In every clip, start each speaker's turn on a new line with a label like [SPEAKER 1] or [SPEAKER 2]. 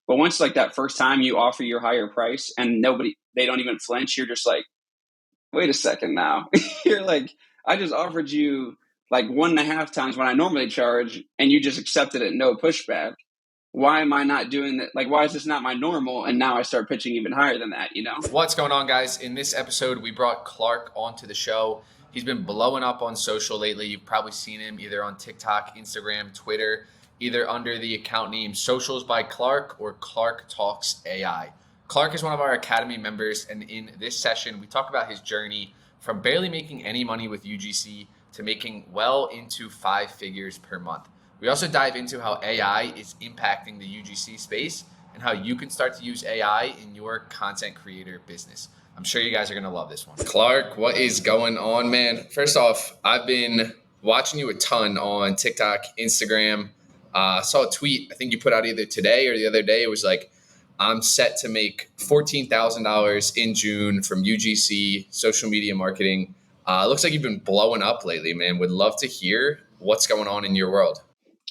[SPEAKER 1] But once like that first time you offer your higher price and they don't even flinch, you're just like, wait a second now. You're like, I just offered you like 1.5 times what I normally charge, and you just accepted it, no pushback. Why am I not doing that? Like, why is this not my normal? And now I start pitching even higher than that, you know?
[SPEAKER 2] What's going on, guys? In this episode, we brought Clark onto the show. He's been blowing up on social lately. You've probably seen him either on TikTok, Instagram, Twitter, either under the account name Socials by Clark or Clark Talks AI. Clark is one of our Academy members, and in this session, we talk about his journey from barely making any money with UGC to making well into 5 figures per month. We also dive into how AI is impacting the UGC space and how you can start to use AI in your content creator business. I'm sure you guys are going to love this one. Clark, what is going on, man? First off, I've been watching you a ton on TikTok, Instagram. I saw a tweet, I think you put out either today or the other day. It was like, I'm set to make $14,000 in June from UGC social media marketing. Looks like you've been blowing up lately, man. Would love to hear what's going on in your world.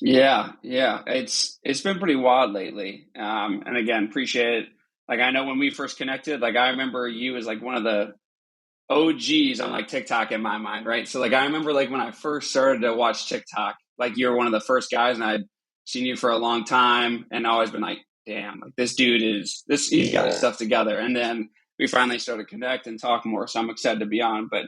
[SPEAKER 1] Yeah. It's been pretty wild lately. And again, appreciate it. Like, I know when we first connected, like I remember you as like one of the OGs on like TikTok in my mind, right? So like I remember like when I first started to watch TikTok, like you were one of the first guys, and I'd seen you for a long time and always been like, damn, like he's got his stuff together. And then we finally started to connect and talk more. So I'm excited to be on. But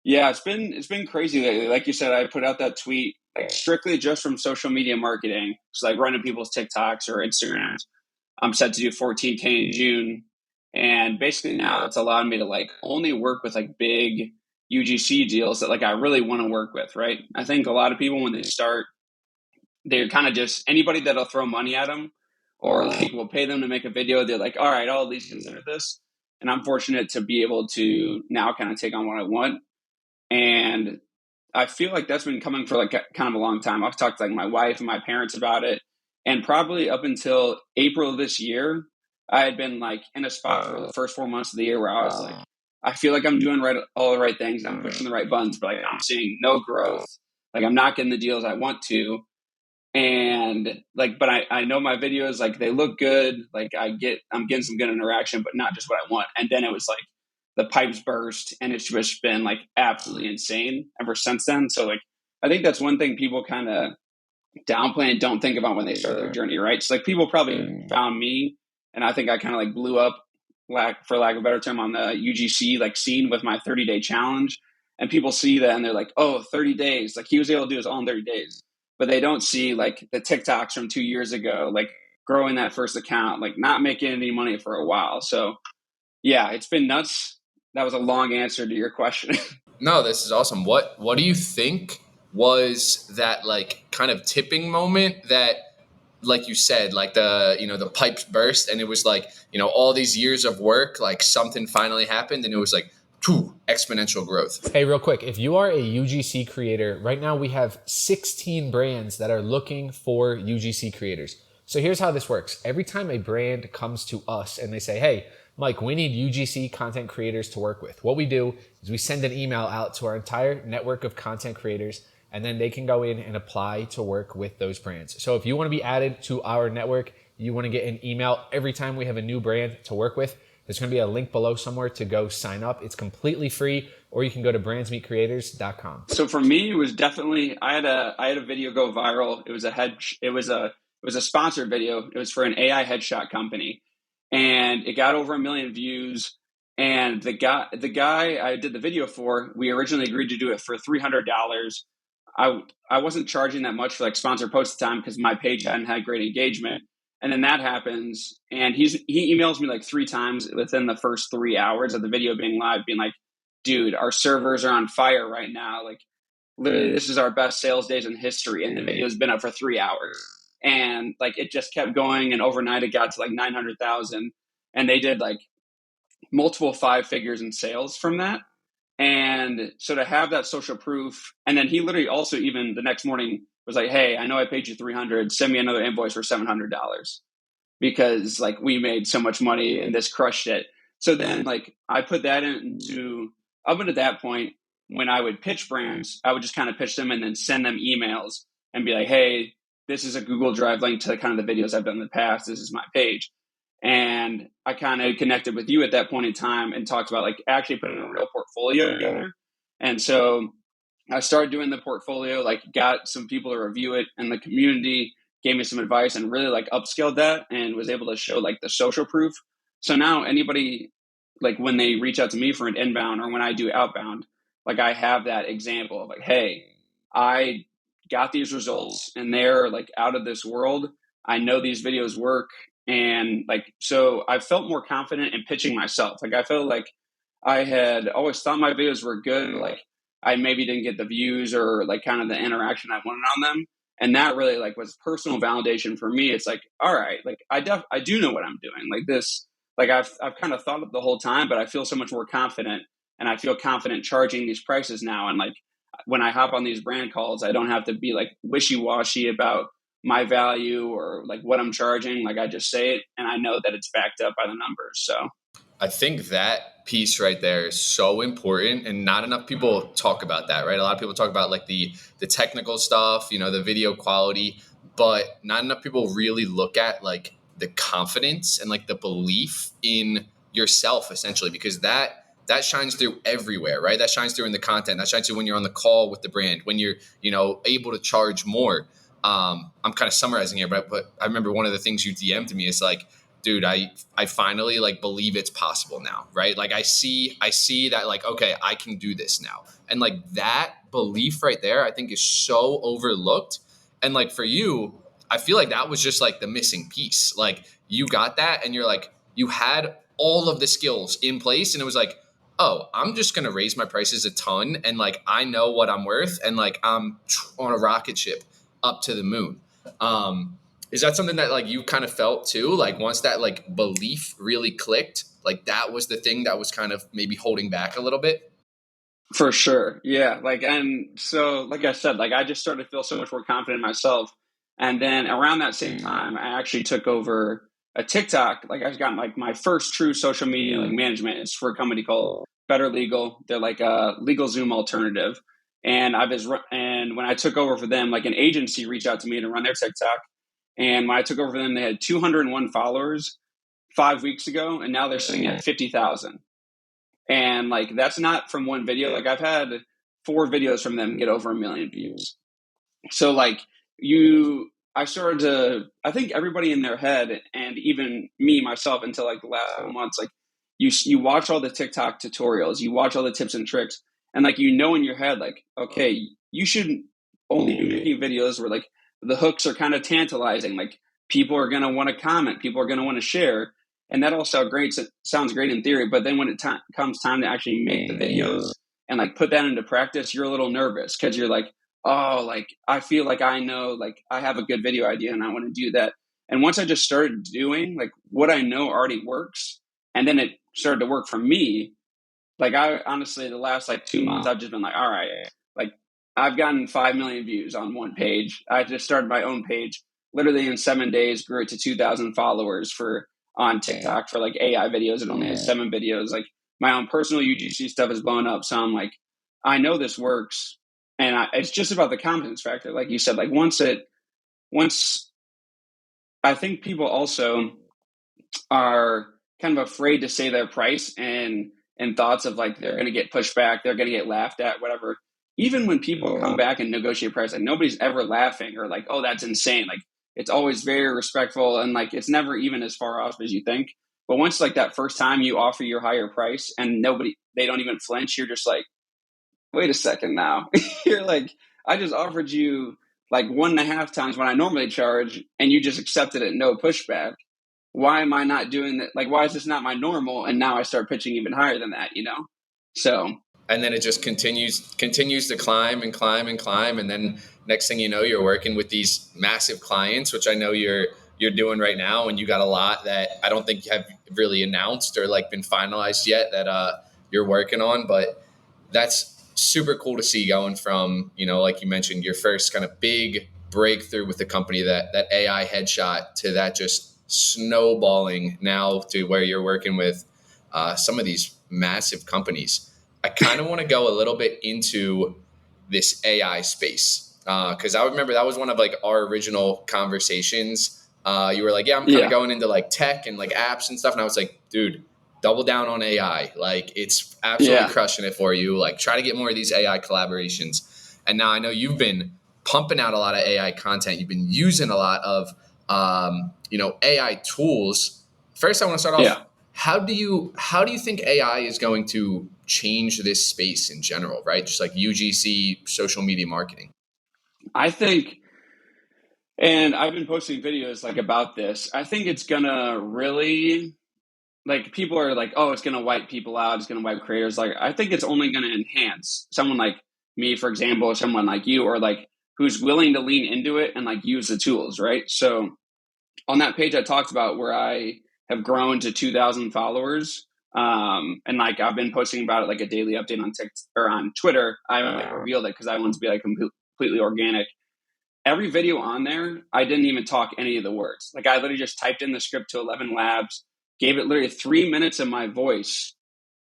[SPEAKER 1] yeah, it's been crazy lately. Like you said, I put out that tweet like strictly just from social media marketing. It's like running people's TikToks or Instagrams. I'm set to do 14K in June. And basically now it's allowed me to like only work with like big UGC deals that like I really want to work with, right? I think a lot of people when they start, they're kind of just anybody that'll throw money at them or like will pay them to make a video. They're like, all right, I'll at least consider this. And I'm fortunate to be able to now kind of take on what I want. And I feel like that's been coming for like kind of a long time. I've talked to like my wife and my parents about it. And probably up until April of this year, I had been like in a spot for the first 4 months of the year where I was like, I feel like I'm doing all the right things. I'm pushing the right buttons, but like I'm seeing no growth. Like I'm not getting the deals I want to. And like, but I know my videos, like they look good. Like I'm getting some good interaction, but not just what I want. And then it was like the pipes burst, and it's just been like absolutely insane ever since then. So like, I think that's one thing people kind of downplay and don't think about when they start their journey, right? So like people probably found me, and I think I kind of like blew up, for lack of a better term, on the UGC like scene with my 30-day challenge. And people see that and they're like, oh, 30 days. Like he was able to do this all in 30 days. But they don't see like the TikToks from 2 years ago, like growing that first account, like not making any money for a while. So yeah, it's been nuts. That was a long answer to your question.
[SPEAKER 2] No, this is awesome. What do you think was that like kind of tipping moment that, like you said, like the pipes burst and it was like, all these years of work, like something finally happened and it was like exponential growth.
[SPEAKER 3] Hey, real quick, if you are a UGC creator, right now we have 16 brands that are looking for UGC creators. So here's how this works. Every time a brand comes to us and they say, hey, Mike, we need UGC content creators to work with. What we do is we send an email out to our entire network of content creators, and then they can go in and apply to work with those brands. So if you want to be added to our network, you want to get an email every time we have a new brand to work with, there's going to be a link below somewhere to go sign up. It's completely free, or you can go to brandsmeetcreators.com.
[SPEAKER 1] So for me, it was definitely I had a video go viral. It was a sponsored video. It was for an AI headshot company, and it got over 1 million views. And the guy I did the video for, we originally agreed to do it for $300. I wasn't charging that much for like sponsored posts at the time because my page hadn't had great engagement. And then that happens, and he emails me like 3 times within the first 3 hours of the video being live, being like, dude, our servers are on fire right now. Like literally, this is our best sales days in history. And the video's been up for 3 hours. And like, it just kept going. And overnight it got to like 900,000, and they did like multiple 5 figures in sales from that. And so to have that social proof, and then he literally also even the next morning was like, hey, I know I paid you 300, send me another invoice for $700 because like we made so much money and this crushed it. So then like I put that into, up until that point, when I would pitch brands, I would just kind of pitch them and then send them emails and be like, hey, this is a Google Drive link to kind of the videos I've done in the past. This is my page. And I kind of connected with you at that point in time and talked about like actually putting a real portfolio together. And so I started doing the portfolio, like got some people to review it, and the community gave me some advice and really like upscaled that and was able to show like the social proof. So now anybody, like when they reach out to me for an inbound or when I do outbound, like I have that example of like, hey, I got these results and they're like out of this world. I know these videos work. And like, so I felt more confident in pitching myself. Like I felt like I had always thought my videos were good. Like I maybe didn't get the views or like kind of the interaction I wanted on them. And that really like was personal validation for me. It's like, all right, like I do know what I'm doing. Like this, like I've kind of thought it the whole time, but I feel so much more confident, and I feel confident charging these prices now. And like when I hop on these brand calls, I don't have to be like wishy-washy about my value or like what I'm charging. Like I just say it and I know that it's backed up by the numbers. So
[SPEAKER 2] I think that piece right there is so important, and not enough people talk about that, right? A lot of people talk about like the technical stuff, you know, the video quality, but not enough people really look at like the confidence and like the belief in yourself, essentially, because that shines through everywhere, right? That shines through in the content. That shines through when you're on the call with the brand, when you're, you know, able to charge more. I'm kind of summarizing here, but I remember one of the things you DM'd me is like, dude, I finally like believe it's possible now, right? Like I see that like, okay, I can do this now. And like that belief right there, I think is so overlooked. And like for you, I feel like that was just like the missing piece. Like you got that and you're like, you had all of the skills in place, and it was like, oh, I'm just going to raise my prices a ton. And like, I know what I'm worth, and like, I'm on a rocket ship up to the moon. Is that something that like you kind of felt too? Like once that like belief really clicked, like that was the thing that was kind of maybe holding back a little bit?
[SPEAKER 1] for sure. Yeah. Like, and so, like I said, like I just started to feel so much more confident in myself. And then around that same time, I actually took over a TikTok. Like I've gotten like my first true social media like management is for a company called Better Legal. They're like a legal Zoom alternative. And and when I took over for them, like an agency reached out to me to run their TikTok. And when I took over for them, they had 201 followers 5 weeks ago, and now they're sitting at 50,000. And like that's not from one video. Like I've had 4 videos from them get over 1 million views. So like I started to, I think everybody in their head, and even me myself until like the last couple months, like you watch all the TikTok tutorials, you watch all the tips and tricks, and like you know in your head, like, okay, you shouldn't only be making videos where like the hooks are kind of tantalizing. Like people are gonna want to comment, people are gonna want to share. And that all sounds great in theory, but then when it comes time to actually make the videos and like put that into practice, you're a little nervous because you're like, oh, like I feel like I know, like I have a good video idea and I want to do that. And once I just started doing like what I know already works, and then it started to work for me, like I honestly, the last like 2 months, I've just been like, all right, like I've gotten 5 million views on one page. I just started my own page literally in 7 days, grew it to 2,000 followers on TikTok for like AI videos. It only has 7 videos. Like my own personal UGC stuff is blown up. So I'm like, I know this works. And it's just about the confidence factor. Like you said, like once I think people also are kind of afraid to say their price and thoughts of like, they're going to get pushed back. They're going to get laughed at, whatever. Even when people come back and negotiate price, like nobody's ever laughing or like, oh, that's insane. Like it's always very respectful, and like it's never even as far off as you think. But once like that first time you offer your higher price and they don't even flinch, you're just like, wait a second now. You're like, I just offered you like 1.5 times what I normally charge, and you just accepted it, no pushback. Why am I not doing that? Like, why is this not my normal? And now I start pitching even higher than that, So
[SPEAKER 2] And then it just continues to climb and climb and climb, and then next thing you know, you're working with these massive clients, which I know you're doing right now, and you got a lot that I don't think have really announced or like been finalized yet that you're working on, but that's super cool to see, going from, like you mentioned, your first kind of big breakthrough with the company, that AI headshot, to that just snowballing now to where you're working with some of these massive companies. I kind of want to go a little bit into this AI space. Because I remember that was one of like our original conversations. You were like, yeah, I'm kind of
[SPEAKER 1] Yeah.
[SPEAKER 2] going into like tech and like apps and stuff. And I was like, dude, double down on AI. Like it's absolutely
[SPEAKER 1] Yeah.
[SPEAKER 2] crushing it for you. Like try to get more of these AI collaborations. And now I know you've been pumping out a lot of AI content. You've been using a lot of, AI tools. First, I want to start off.
[SPEAKER 1] Yeah.
[SPEAKER 2] How do you think AI is going to change this space in general, right? Just like UGC social media marketing.
[SPEAKER 1] I think, and I've been posting videos like about this. I think it's gonna really, like, people are like, oh, it's gonna wipe people out, it's gonna wipe creators. Like, I think it's only gonna enhance someone like me, for example, or someone like you, or like who's willing to lean into it and like use the tools, right? So on that page I talked about where I have grown to 2,000 followers, and like I've been posting about it like a daily update on TikTok or on Twitter. I haven't like revealed it because I want it to be like completely organic. Every video on there, I didn't even talk any of the words. Like I literally just typed in the script to 11 Labs, gave it literally 3 minutes of my voice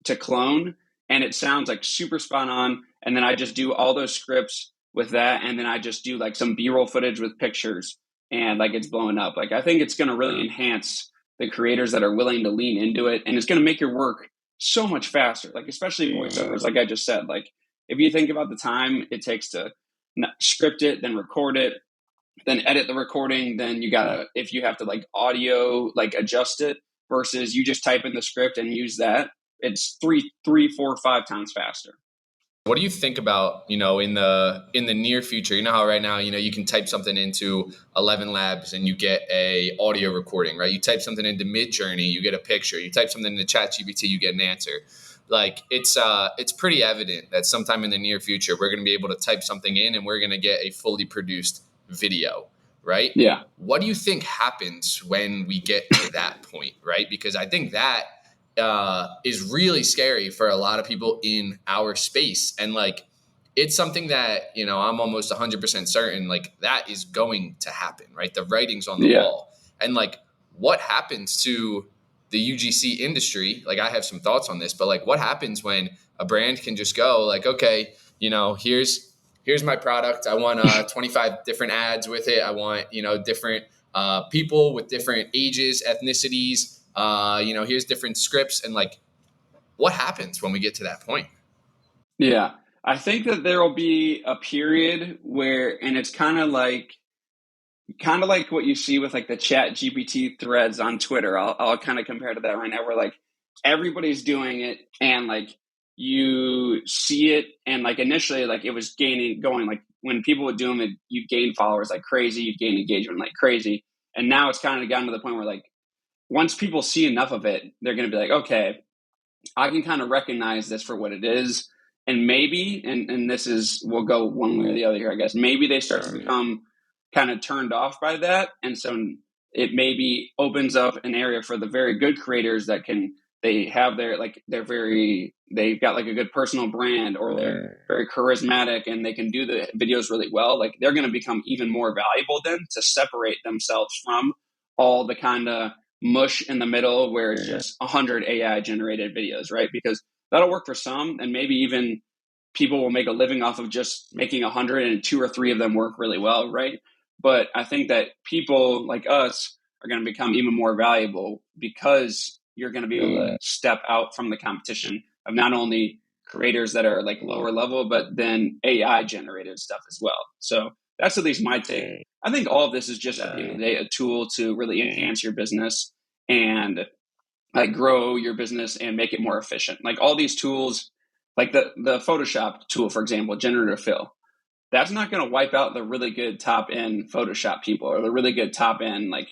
[SPEAKER 1] to clone, and it sounds like super spot on. And then I just do all those scripts with that, and then I just do like some B-roll footage with pictures, and like it's blowing up. Like I think it's going to really enhance the creators that are willing to lean into it, and it's going to make your work so much faster. Like especially voiceovers, like I just said. Like if you think about the time it takes to script it, then record it, then edit the recording, then you gotta, if you have to like audio like adjust it versus you just type in the script and use that, it's three, 4, 5 times faster.
[SPEAKER 2] What do you think about, in the near future? You know how right now, you can type something into 11 Labs and you get a audio recording, right? You type something into Midjourney, you get a picture. You type something into ChatGPT, you get an answer. Like it's pretty evident that sometime in the near future we're going to be able to type something in and we're going to get a fully produced video, right?
[SPEAKER 1] Yeah.
[SPEAKER 2] What do you think happens when we get to that point, right? Because I think that is really scary for a lot of people in our space. And like, it's something that, I'm almost 100% certain like that is going to happen, right? The writing's on the
[SPEAKER 1] Yeah.
[SPEAKER 2] wall. And like, what happens to the UGC industry? Like, I have some thoughts on this, but like, what happens when a brand can just go like, okay, here's my product. I want 25 different ads with it. I want, different people with different ages, ethnicities, here's different scripts, and like, what happens when we get to that point?
[SPEAKER 1] Yeah. I think that there will be a period where, and it's kind of like what you see with like the chat GPT threads on Twitter. I'll kind of compare to that right now, where like everybody's doing it, and like you see it, and like initially like it was going like when people would do them, you'd gain followers like crazy, you'd gain engagement like crazy, and now it's kind of gotten to the point where like once people see enough of it, they're going to be like, okay, I can kind of recognize this for what it is. And maybe, and this is, we'll go one way or the other here, I guess. Maybe they start to become kind of turned off by that. And so it maybe opens up an area for the very good creators that they have they've got like a good personal brand, or they're very charismatic and they can do the videos really well. Like they're going to become even more valuable then to separate themselves from all the kind of mush in the middle where it's just 100 AI generated videos, right? Because that'll work for some, and maybe even people will make a living off of just making 100 and 2 or 3 of them work really well, right? But I think that people like us are going to become even more valuable because you're going to be able to step out from the competition of not only creators that are like lower level, but then AI generated stuff as well. So that's at least my take. I think all of this is just at the end of the day a tool to really enhance your business and like grow your business and make it more efficient. Like all these tools, like the Photoshop tool, for example, generative fill, that's not going to wipe out the really good top end Photoshop people or the really good top end like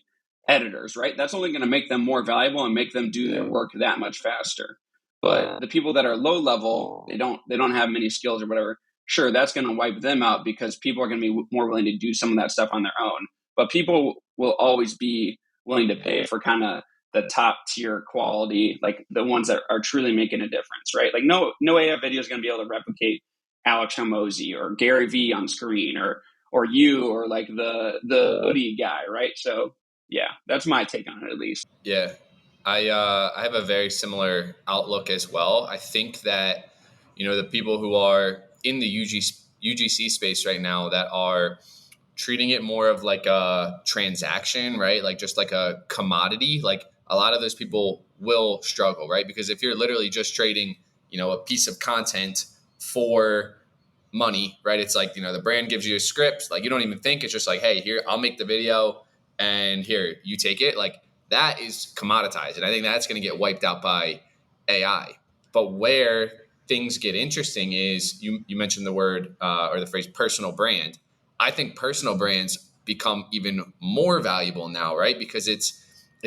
[SPEAKER 1] editors, right? That's only going to make them more valuable and make them do their work that much faster. But the people that are low level, they don't have many skills or whatever. Sure, that's going to wipe them out because people are going to be more willing to do some of that stuff on their own. But people will always be willing to pay for kind of the top tier quality, like the ones that are truly making a difference, right? Like no AI video is going to be able to replicate Alex Hormozy or Gary Vee on screen, or you, or like the hoodie guy, right? So yeah, that's my take on it at least.
[SPEAKER 2] Yeah, I have a very similar outlook as well. I think that the people who are in the UGC space right now that are treating it more of like a transaction, right? Like just like a commodity. Like a lot of those people will struggle, right? Because if you're literally just trading, a piece of content for money, right? It's like, the brand gives you a script, like you don't even think, it's just like, hey, here, I'll make the video and here, you take it. Like that is commoditized. And I think that's going to get wiped out by AI. But where things get interesting is you mentioned the word or the phrase personal brand. I think personal brands become even more valuable now, right? Because it's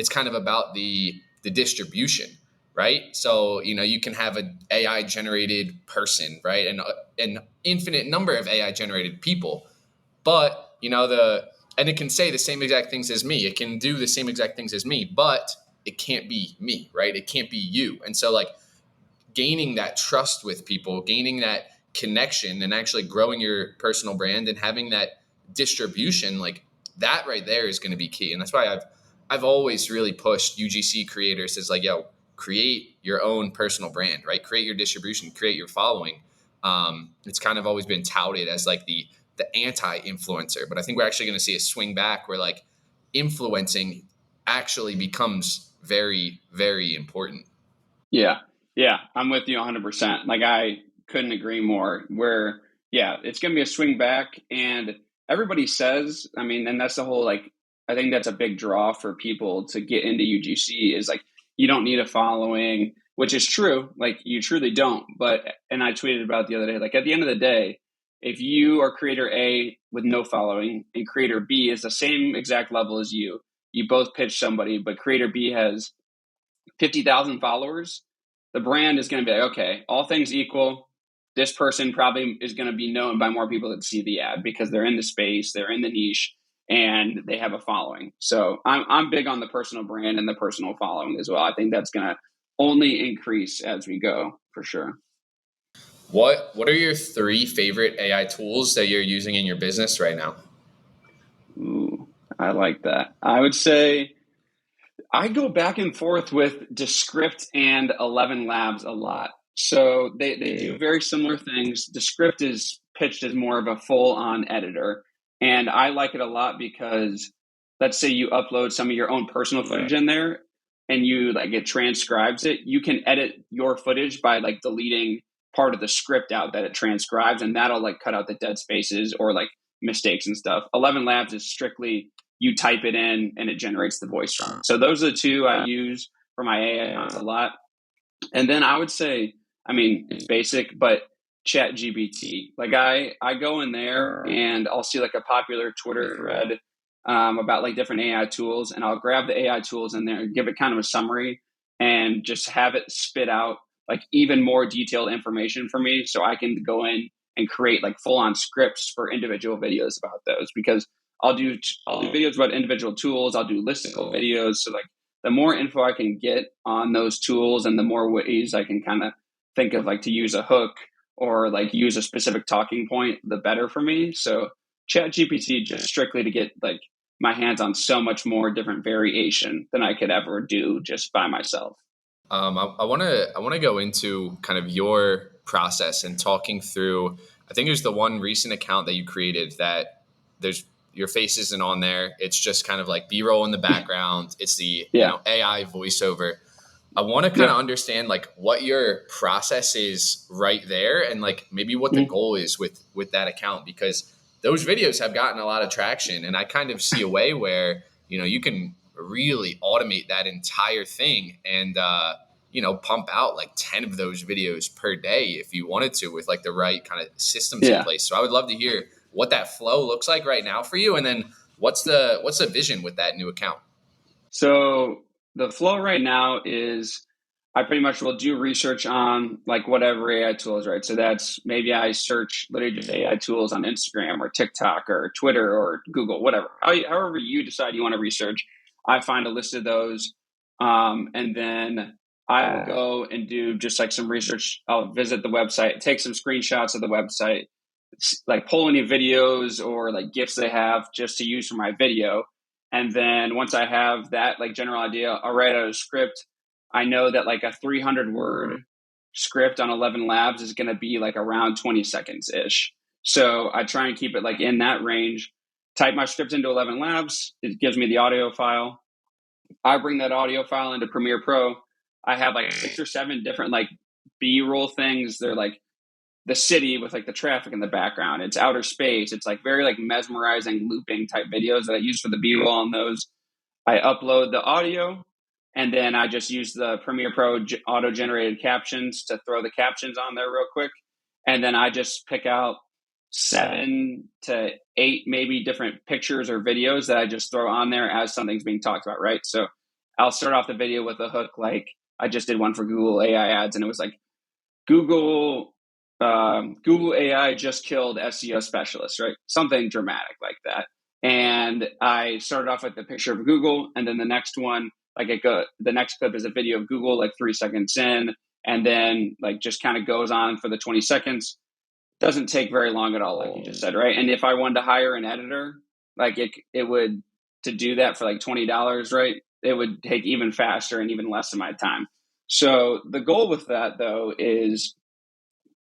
[SPEAKER 2] kind of about the distribution, right? So you can have an AI generated person, right, and an infinite number of AI generated people, but and it can say the same exact things as me. It can do the same exact things as me, but it can't be me, right? It can't be you. And so like gaining that trust with people, gaining that connection and actually growing your personal brand and having that distribution, like that right there is going to be key. And that's why I've always really pushed UGC creators as like, yo, create your own personal brand, right? Create your distribution, create your following. It's kind of always been touted as like the anti-influencer, but I think we're actually going to see a swing back where like influencing actually becomes very, very important.
[SPEAKER 1] Yeah. Yeah. I'm with you 100%. Like, I couldn't agree more. Where, yeah, it's going to be a swing back. And everybody says, I mean, and that's the whole, like, I think that's a big draw for people to get into UGC is like, you don't need a following, which is true. Like, you truly don't. But, and I tweeted about it the other day, like, at the end of the day, if you are creator A with no following and creator B is the same exact level as you both pitch somebody, but creator B has 50,000 followers, the brand is going to be like, okay, all things equal, this person probably is going to be known by more people that see the ad because they're in the space, they're in the niche, and they have a following. So I'm big on the personal brand and the personal following as well. I think that's going to only increase as we go, for sure.
[SPEAKER 2] What are your 3 favorite AI tools that you're using in your business right now?
[SPEAKER 1] Ooh, I like that. I would say I go back and forth with Descript and 11 Labs a lot. So they do very similar things. Descript is pitched as more of a full-on editor. And I like it a lot because let's say you upload some of your own personal footage in there and you like it transcribes it. You can edit your footage by like deleting part of the script out that it transcribes, and that'll like cut out the dead spaces or like mistakes and stuff. 11 Labs is strictly you type it in and it generates the voice from it. So those are the 2 I use for my AI accounts a lot. And then I would say, I mean, it's basic, but Chat GPT. Like I go in there and I'll see like a popular Twitter thread about like different AI tools, and I'll grab the AI tools in there and give it kind of a summary and just have it spit out like even more detailed information for me so I can go in and create like full on scripts for individual videos about those, because I'll do videos about individual tools. I'll do listicle videos. So like the more info I can get on those tools and the more ways I can kind of think of like to use a hook or like use a specific talking point, the better for me. So Chat GPT just strictly to get like my hands on so much more different variation than I could ever do just by myself.
[SPEAKER 2] I want to go into kind of your process and talking through. I think there's the one recent account that you created that there's your face isn't on there. It's just kind of like B-roll in the background. It's the AI voiceover. I want to kind of understand like what your process is right there, and like maybe what the goal is with that account, because those videos have gotten a lot of traction, and I kind of see a way where you can really automate that entire thing and pump out like 10 of those videos per day if you wanted to, with like the right kind of systems in place. So I would love to hear what that flow looks like right now for you, and then what's the vision with that new account?
[SPEAKER 1] So the flow right now is I pretty much will do research on like whatever AI tools, right? So that's maybe I search literally just AI tools on Instagram or TikTok or Twitter or Google, whatever. However you decide you want to research, I find a list of those. And then I will go and do just like some research. I'll visit the website, take some screenshots of the website, like pull any videos or like GIFs they have just to use for my video. And then once I have that like general idea, I'll write out a script. I know that like a 300 word script on 11 Labs is going to be like around 20 seconds ish. So I try and keep it like in that range. Type my script into 11 Labs. It gives me the audio file. I bring that audio file into Premiere Pro. I have like 6 or 7 different like B-roll things. They're like the city with like the traffic in the background. It's outer space. It's like very like mesmerizing looping type videos that I use for the B-roll on those. I upload the audio, and then I just use the Premiere Pro auto-generated captions to throw the captions on there real quick. And then I just pick out 7 to 8 maybe different pictures or videos that I just throw on there as something's being talked about, right? So I'll start off the video with a hook like I just did one for Google AI ads, and it was like Google Google AI just killed SEO specialists, right? Something dramatic like that. And I started off with the picture of Google, and then the next one, the next clip is a video of Google, like 3 seconds in, and then like just kind of goes on for the 20 seconds. Doesn't take very long at all, like you just said, right? And if I wanted to hire an editor, like it would to do that for like $20, right? It would take even faster and even less of my time. So the goal with that though is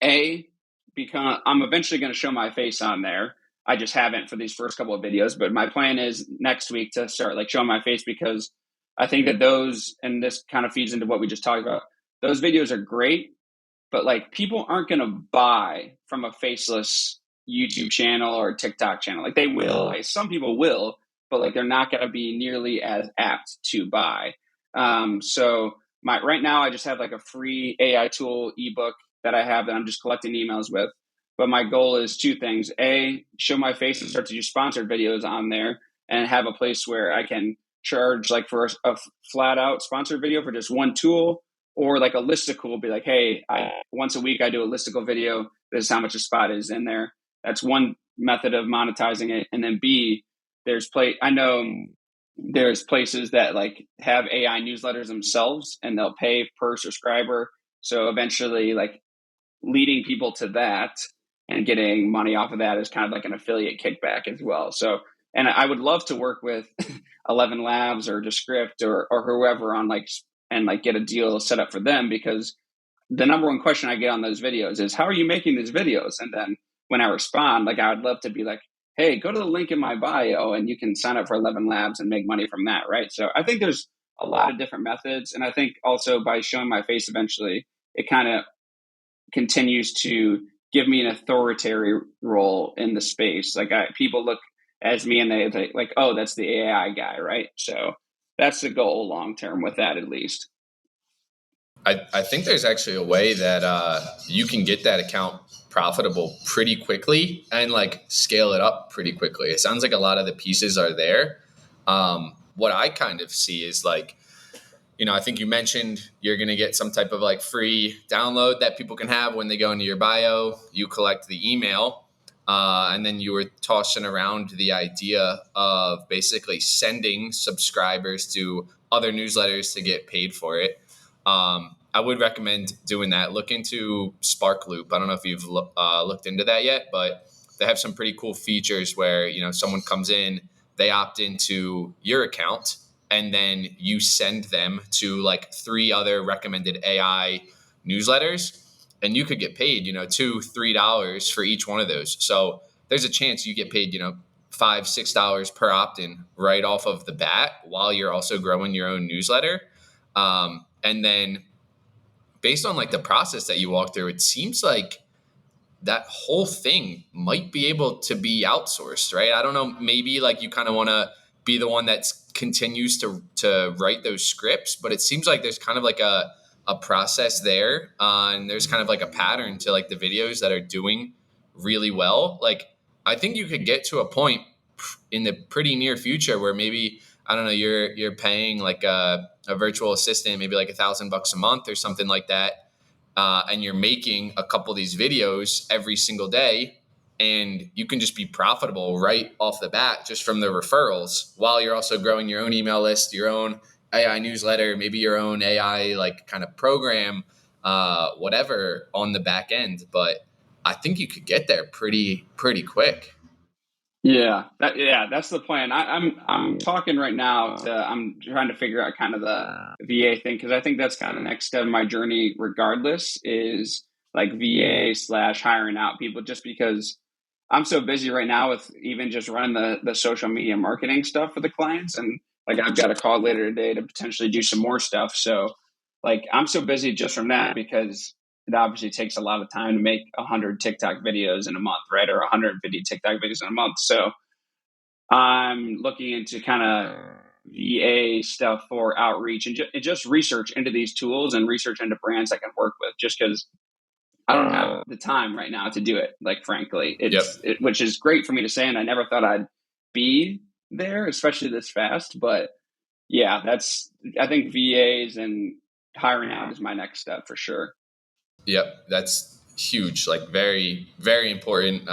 [SPEAKER 1] because I'm eventually going to show my face on there. I just haven't for these first couple of videos, but my plan is next week to start like showing my face, because I think that those, and this kind of feeds into what we just talked about, those videos are great, but like people aren't going to buy from a faceless YouTube channel or TikTok channel. Like they will, like some people will, but like they're not going to be nearly as apt to buy. So right now I just have like a free AI tool ebook that I have that I'm just collecting emails with. But my goal is 2 things. A, show my face and start to do sponsored videos on there and have a place where I can charge like for a flat out sponsored video for just one tool, or like a listicle, be like, hey, once a week I do a listicle video. This is how much a spot is in there. That's one method of monetizing it. And then B, I know there's places that like have AI newsletters themselves, and they'll pay per subscriber. So eventually like leading people to that and getting money off of that is kind of like an affiliate kickback as well. So, and I would love to work with 11 Labs or Descript or whoever on like, and like get a deal set up for them, because the number one question I get on those videos is, how are you making these videos? And then when I respond, like, I would love to be like, hey, go to the link in my bio and you can sign up for 11 Labs and make money from that, right? So I think there's a lot of different methods. And I think also by showing my face eventually, it kind of continues to give me an authoritarian role in the space. Like people look as me and they like, oh, that's the AI guy, right? So that's the goal long term with that, at least.
[SPEAKER 2] I think there's actually a way that you can get that account profitable pretty quickly and like scale it up pretty quickly. It sounds like a lot of the pieces are there. What I kind of see is like, I think you mentioned you're going to get some type of like free download that people can have when they go into your bio. You collect the email, and then you were tossing around the idea of basically sending subscribers to other newsletters to get paid for it. I would recommend doing that. Look into Sparkloop. I don't know if you've looked into that yet, but they have some pretty cool features where, someone comes in, they opt into your account, and then you send them to like 3 other recommended AI newsletters, and you could get paid, $2-3 for each one of those. So there's a chance you get paid, $5-6 per opt-in right off of the bat while you're also growing your own newsletter. And then based on like the process that you walk through, it seems like that whole thing might be able to be outsourced, right? I don't know. Maybe like you kind of want to be the one that continues to write those scripts, but it seems like there's kind of like a process there, and there's kind of like a pattern to like the videos that are doing really well. Like I think you could get to a point in the pretty near future where maybe, I don't know, you're paying like a virtual assistant, maybe like $1,000 a month or something like that. And you're making a couple of these videos every single day, and you can just be profitable right off the bat just from the referrals, while you're also growing your own email list, your own AI newsletter, maybe your own AI like kind of program, whatever on the back end. But I think you could get there pretty quick.
[SPEAKER 1] Yeah, that's the plan. I'm talking right now. I'm trying to figure out kind of the VA thing, because I think that's kind of the next step of my journey. Regardless, is like VA / hiring out people, just because I'm so busy right now with even just running the social media marketing stuff for the clients. And like, I've got a call later today to potentially do some more stuff. So like, I'm so busy just from that because it obviously takes a lot of time to make 100 TikTok videos in a month, right? Or 150 TikTok videos in a month. So I'm looking into kind of VA stuff for outreach and just research into these tools and research into brands I can work with, just because I don't have the time right now to do it. Like, frankly,
[SPEAKER 2] Yep.
[SPEAKER 1] which is great for me to say. And I never thought I'd be there, especially this fast. But yeah, I think VAs and hiring out is my next step for sure.
[SPEAKER 2] Yep, that's huge. Like very, very important,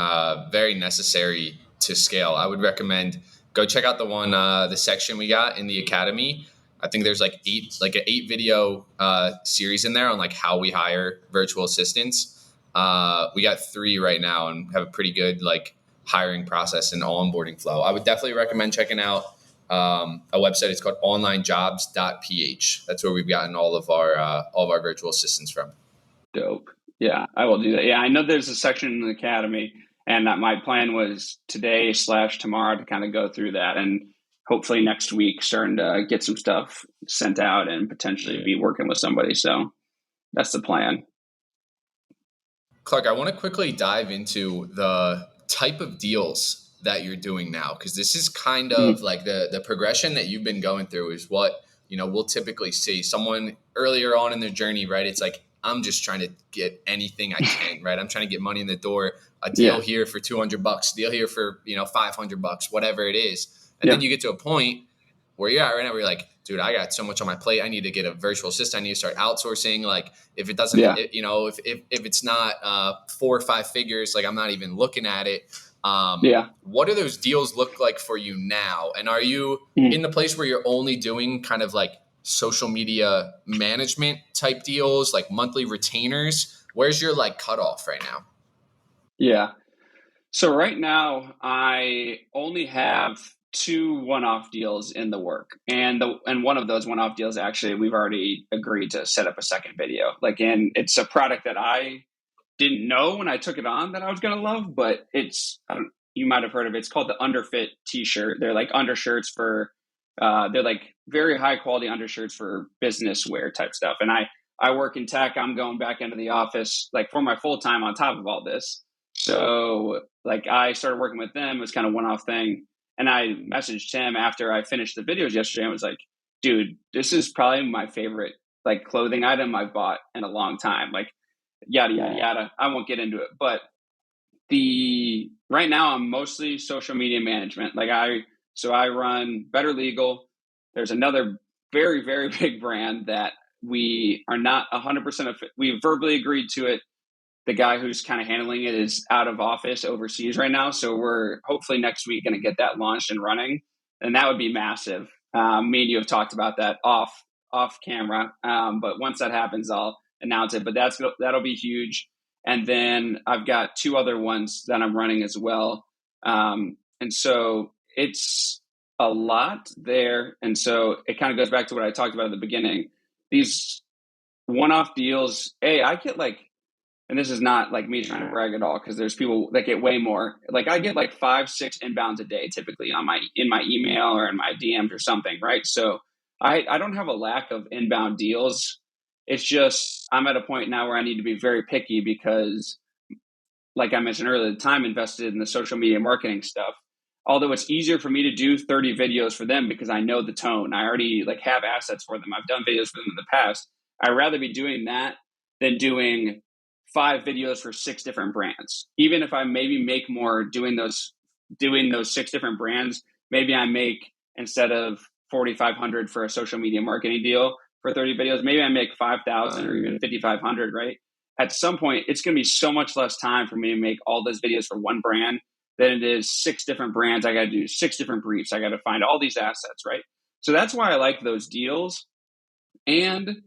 [SPEAKER 2] very necessary to scale. I would recommend go check out the section we got in the academy. I think there's like an 8 video series in there on like how we hire virtual assistants. We got 3 right now and have a pretty good like hiring process and onboarding flow. I would definitely recommend checking out a website. It's called onlinejobs.ph. That's where we've gotten all of our virtual assistants from.
[SPEAKER 1] Dope. Yeah, I will do that. Yeah, I know there's a section in the academy, and that my plan was today/tomorrow to kind of go through that, and hopefully next week starting to get some stuff sent out and potentially be working with somebody. So that's the plan.
[SPEAKER 2] Clark, I want to quickly dive into the type of deals that you're doing now, because this is kind of like the progression that you've been going through is what, we'll typically see someone earlier on in their journey, right? It's like, I'm just trying to get anything I can, right? I'm trying to get money in the door, a deal here for $200, deal here for, $500, whatever it is. And then you get to a point where you're at right now, where you're like, dude, I got so much on my plate. I need to get a virtual assistant. I need to start outsourcing. Like if it doesn't, if it's not 4 or 5 figures, like I'm not even looking at it. What do those deals look like for you now? And are you in the place where you're only doing kind of like social media management type deals, like monthly retainers? Where's your like cutoff right now?
[SPEAKER 1] Yeah. So right now I only have 2 one-off deals in the work, and one of those one-off deals, actually, we've already agreed to set up a second video. And it's a product that I didn't know when I took it on that I was going to love, but you might have heard of it. It's called the Underfit t-shirt. They're like undershirts for, they're like very high quality undershirts for business wear type stuff. And I work in tech. I'm going back into the office like for my full time on top of all this. So like I started working with them. It was kind of one-off thing. And I messaged him after I finished the videos yesterday. I was like, dude, this is probably my favorite like clothing item I've bought in a long time. Like yada, yada, yada. I won't get into it, but right now I'm mostly social media management. So I run Better Legal. There's another very, very big brand that we are not 100% of. We verbally agreed to it. The guy who's kind of handling it is out of office overseas right now. So we're hopefully next week going to get that launched and running. And that would be massive. Me and you have talked about that off camera. But once that happens, I'll announce it. But that'll be huge. And then I've got 2 other ones that I'm running as well. And so it's a lot there. And so it kind of goes back to what I talked about at the beginning. These one-off deals, I get like, and this is not like me trying to brag at all, because there's people that get way more. Like I get like 5-6 inbounds a day typically in my email or in my DMs or something, right? So I don't have a lack of inbound deals. It's just I'm at a point now where I need to be very picky because, like I mentioned earlier, the time invested in the social media marketing stuff. Although it's easier for me to do 30 videos for them because I know the tone. I already like have assets for them. I've done videos for them in the past. I'd rather be doing that than doing 5 videos for 6 different brands. Even if I maybe make more doing those 6 different brands, maybe I make, instead of 4,500 for a social media marketing deal for 30 videos, maybe I make 5,000 or even 5,500, right? At some point, it's going to be so much less time for me to make all those videos for one brand than it is 6 different brands. I got to do 6 different briefs. I got to find all these assets, right? So that's why I like those deals. And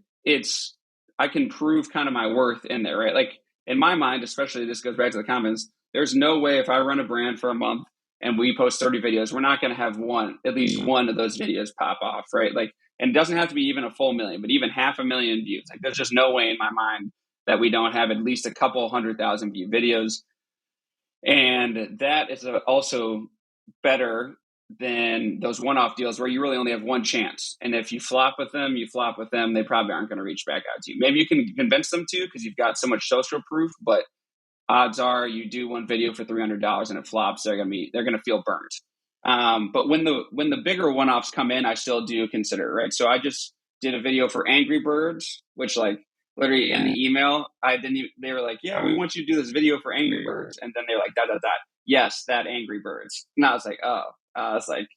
[SPEAKER 1] I can prove kind of my worth in there, right? Like in my mind, especially, this goes back to the comments, there's no way if I run a brand for a month and we post 30 videos, we're not going to have at least one of those videos pop off, right? Like, and it doesn't have to be even a full million, but even 500,000 views. Like there's just no way in my mind that we don't have at least a couple 100,000 view videos. And that is also better than those one-off deals where you really only have one chance. And if you flop with them, they probably aren't going to reach back out to you. Maybe you can convince them to because you've got so much social proof, but odds are you do one video for $300 and it flops, they're gonna feel burnt. But when the bigger one-offs come in, I still do consider it, right? So I just did a video for Angry Birds, which like literally in the email, they were like, yeah, we want you to do this video for Angry Birds. And then they're like, dot, dot, dot. Yes, that Angry Birds. And I was like, oh, it's like,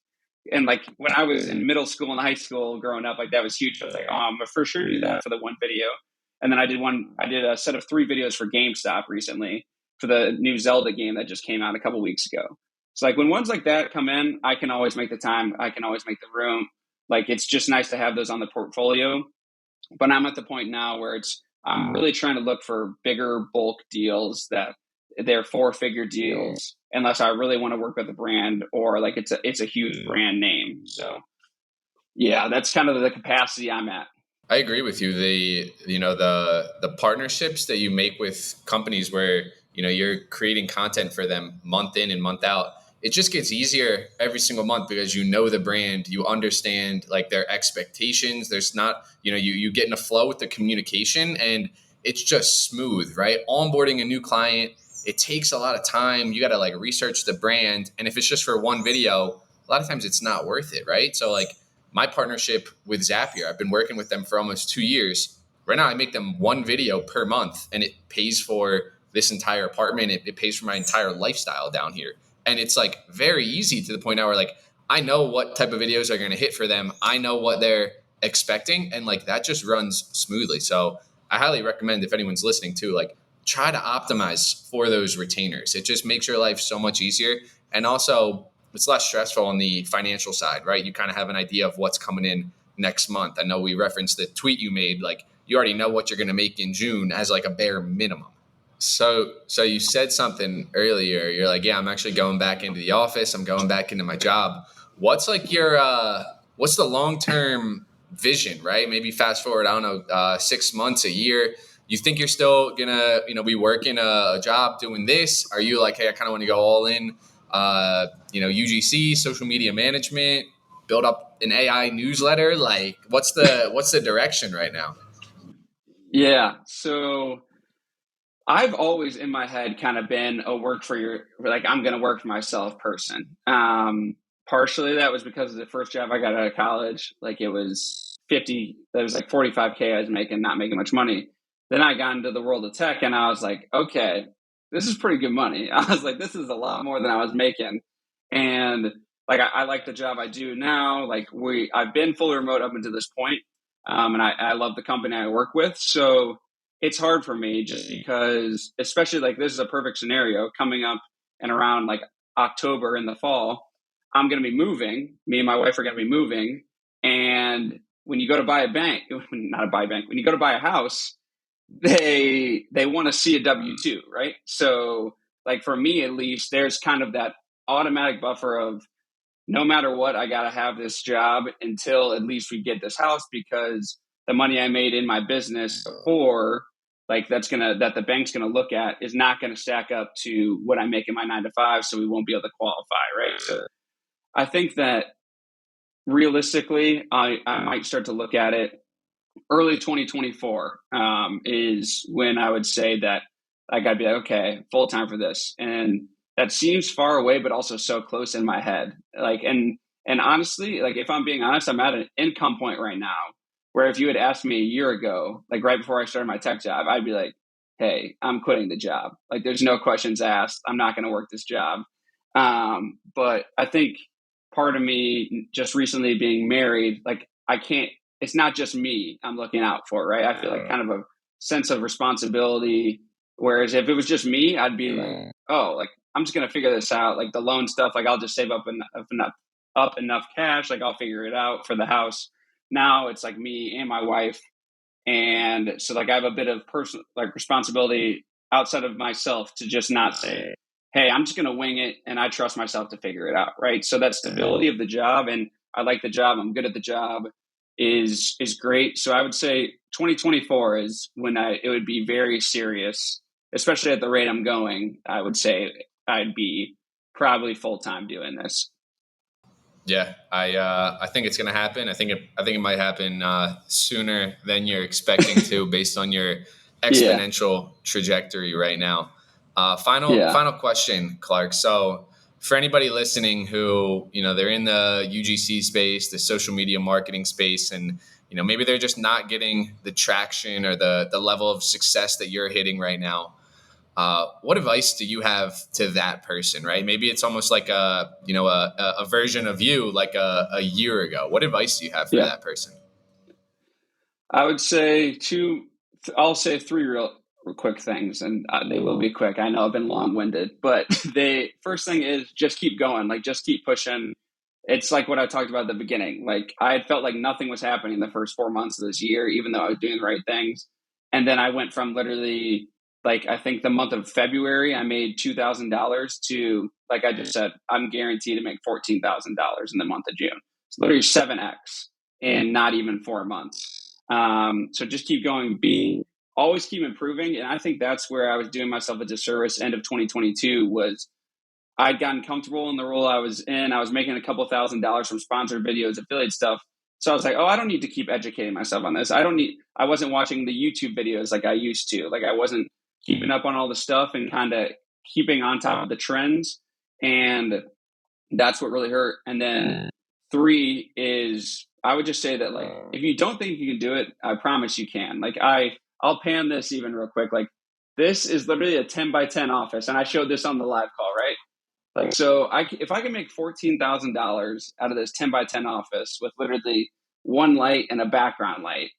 [SPEAKER 1] and like when I was in middle school and high school growing up, like that was huge. I was like, oh, I'm gonna for sure do that for the one video. And then I did a set of 3 videos for GameStop recently for the new Zelda game that just came out a couple weeks ago. So like when ones like that come in, I can always make the time. I can always make the room. Like it's just nice to have those on the portfolio. But I'm at the point now where I'm really trying to look for bigger bulk deals that they're 4-figure deals, unless I really want to work with a brand or like it's a huge brand name. So yeah, that's kind of the capacity I'm at.
[SPEAKER 2] I agree with you. The partnerships that you make with companies where you're creating content for them month in and month out, it just gets easier every single month because you know the brand, you understand like their expectations. There's not you get in a flow with the communication, and it's just smooth, right? Onboarding a new client, it takes a lot of time. You got to like research the brand, and if it's just for one video, a lot of times it's not worth it, right? So like my partnership with Zapier, I've been working with them for almost 2 years. Right now, I make them one video per month, and it pays for this entire apartment. It pays for my entire lifestyle down here. And it's like very easy to the point now where like I know what type of videos are going to hit for them. I know what they're expecting, and like that just runs smoothly. So I highly recommend, if anyone's listening too, like try to optimize for those retainers. It just makes your life so much easier. And also it's less stressful on the financial side, right? You kind of have an idea of what's coming in next month. I know we referenced the tweet you made, like you already know what you're going to make in June as like a bare minimum. So you said something earlier. You're like, yeah, I'm actually going back into the office. I'm going back into my job. What's like your what's the long-term vision, right? Maybe fast forward, I don't know, 6 months, a year. You think you're still gonna, be working a job doing this? Are you like, hey, I kind of want to go all in, UGC, social media management, build up an AI newsletter? Like, what's the direction right now?
[SPEAKER 1] Yeah. So I've always in my head kind of been a I'm going to work for myself person. Partially that was because of the first job I got out of college. Like it was like 45K I was making, not making much money. Then I got into the world of tech and I was like, okay, this is pretty good money. I was like, this is a lot more than I was making. And like, I like the job I do now. Like I've been fully remote up until this point. And I love the company I work with. So it's hard for me just because, especially like this is a perfect scenario coming up and around like October in the fall, I'm going to be moving. Me and my wife are going to be moving. And when you go to buy when you go to buy a house, they want to see a W-2, right? So like for me, at least, there's kind of that automatic buffer of no matter what, I got to have this job until at least we get this house, because the money I made in my business before, like that the bank's going to look at is not going to stack up to what I make in my 9 to 5. So we won't be able to qualify. Right. So I think that realistically, I might start to look at it early 2024 is when I would say that I got to be like, okay, full time for this. And that seems far away, but also so close in my head. Like, and honestly, like if I'm being honest, I'm at an income point right now where if you had asked me a year ago, like right before I started my tech job, I'd be like, hey, I'm quitting the job. Like there's no questions asked. I'm not going to work this job. But I think part of me just recently being married, like it's not just me I'm looking out for, right? I feel like kind of a sense of responsibility. Whereas if it was just me, I'd be like, oh, like I'm just going to figure this out. Like the loan stuff, like I'll just save up enough cash. Like I'll figure it out for the house. Now it's like me and my wife. And so like I have a bit of personal like responsibility outside of myself to just not say, hey, I'm just going to wing it and I trust myself to figure it out. Right. So that stability of the job, and I like the job, I'm good at the job, is great. So I would say 2024 is when it would be very serious, especially at the rate I'm going. I would say I'd be probably full-time doing this.
[SPEAKER 2] Yeah, I think it's gonna happen. I think it might happen sooner than you're expecting to, based on your
[SPEAKER 1] Yeah.
[SPEAKER 2] exponential trajectory right now.
[SPEAKER 1] Yeah.
[SPEAKER 2] Final question, Clark. So for anybody listening who, they're in the UGC space, the social media marketing space, and maybe they're just not getting the traction or the level of success that you're hitting right now. What advice do you have to that person, right? Maybe it's almost like a version of you, like a year ago. What advice do you have for
[SPEAKER 1] Yeah.
[SPEAKER 2] that person?
[SPEAKER 1] I would say I'll say three real quick things, and they will be quick. I know I've been long-winded, but first thing is just keep going. Like, just keep pushing. It's like what I talked about at the beginning. Like, I had felt like nothing was happening the first 4 months of this year, even though I was doing the right things. And then I went from literally, like, I think the month of February, I made $2,000 to, like I just said, I'm guaranteed to make $14,000 in the month of June. It's literally 7x in not even 4 months. So just keep going, always keep improving. And I think that's where I was doing myself a disservice. End of 2022 was I'd gotten comfortable in the role I was in. I was making a couple $1,000s from sponsored videos, affiliate stuff. So I was like, oh, I don't need to keep educating myself on this. I wasn't watching the YouTube videos like I used to. Like, I wasn't keeping up on all the stuff and kind of keeping on top of the trends. And that's what really hurt. And then three is, I would just say that, like, if you don't think you can do it, I promise you can. Like, I'll pan this even real quick. Like, this is literally a 10 by 10 office. And I showed this on the live call, right? Like, so if I can make $14,000 out of this 10 by 10 office with literally one light and a background light,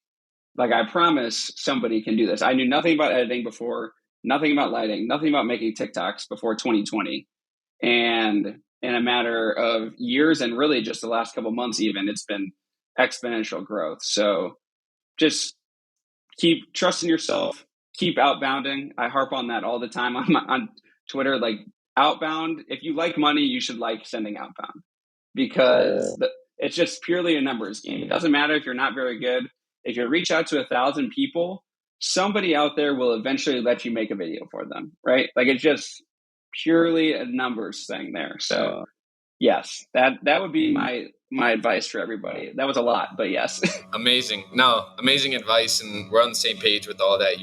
[SPEAKER 1] like, I promise somebody can do this. I knew nothing about editing before, nothing about lighting, nothing about making TikToks before 2020. And in a matter of years, and really just the last couple months, even, it's been exponential growth. So just keep trusting yourself, keep outbounding. I harp on that all the time on Twitter. Like, outbound, if you like money, you should like sending outbound, because it's just purely a numbers game. It doesn't matter if you're not very good. If you reach out to 1,000 people, somebody out there will eventually let you make a video for them, right? Like, it's just purely a numbers thing there. So yes, that would be my advice for everybody. That was a lot, but yes.
[SPEAKER 2] Amazing. No, amazing advice, and we're on the same page with all that.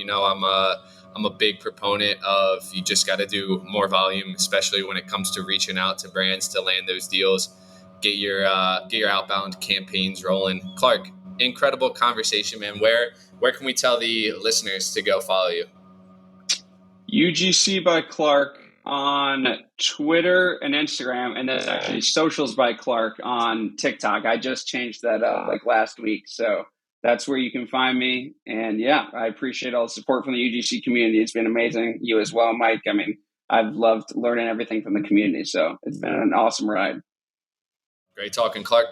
[SPEAKER 2] I'm a big proponent of, you just got to do more volume, especially when it comes to reaching out to brands to land those deals. Get your outbound campaigns rolling. Clark, incredible conversation, man. Where can we tell the listeners to go follow you?
[SPEAKER 1] UGC by Clark on Twitter and Instagram, and then actually Socials by Clark on TikTok. I just changed that up like last week, so that's where you can find me. And yeah, I appreciate all the support from the UGC community. It's been amazing. You as well, Mike. I mean, I've loved learning everything from the community, so it's been an awesome ride.
[SPEAKER 2] Great talking, Clark.